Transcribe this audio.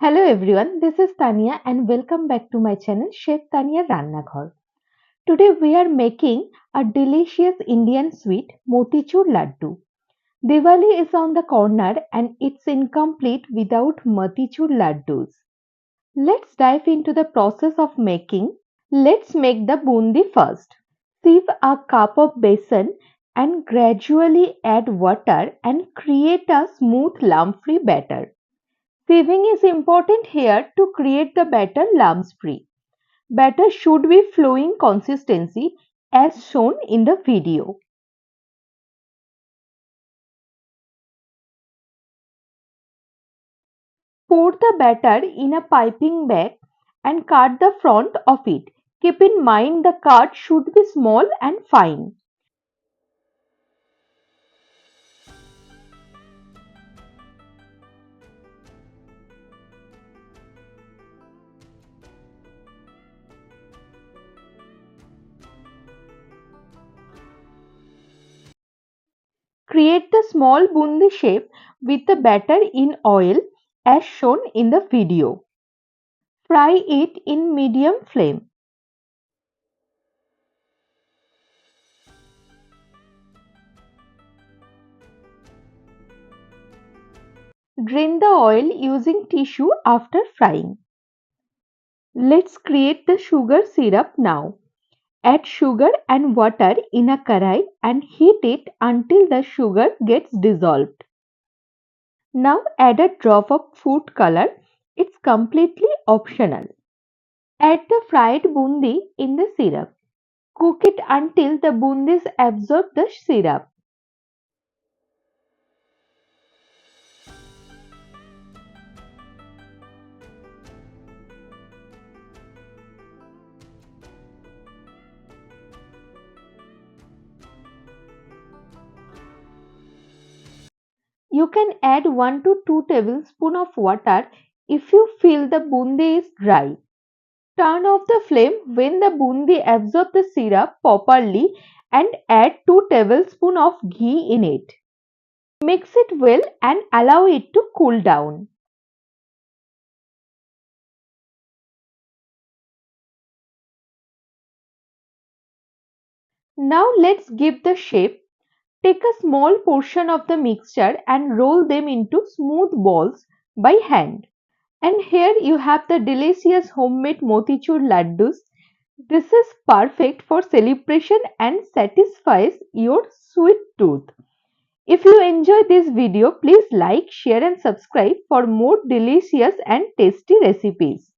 Hello everyone, this is Tania and welcome back to my channel Chef Tania Rannaghar. Today we are making a delicious Indian sweet motichur laddu. Diwali is on the corner and it's incomplete without motichur laddus. Let's dive into the process of making. Let's make the boondi first. Sieve a cup of besan and gradually add water and create a smooth lump-free batter. Sieving is important here to create the batter lumps free. Batter should be flowing consistency as shown in the video. Pour the batter in a piping bag and cut the front of it. Keep in mind the cut should be small and fine. Create the small bundi shape with the batter in oil as shown in the video. Fry it in medium flame. Drain the oil using tissue after frying. Let's create the sugar syrup now. Add sugar and water in a karai and heat it until the sugar gets dissolved. Now add a drop of food color. It's completely optional. Add the fried bundi in the syrup. Cook it until the bundis absorb the syrup. You can add 1 to 2 tablespoons of water if you feel the bundi is dry. Turn off the flame when the boondi absorbs the syrup properly and add 2 tablespoons of ghee in it. Mix it well and allow it to cool down. Now let's give the shape. Take a small portion of the mixture and roll them into smooth balls by hand. And here you have the delicious homemade motichur laddus. This is perfect for celebration and satisfies your sweet tooth. If you enjoy this video, please like, share and subscribe for more delicious and tasty recipes.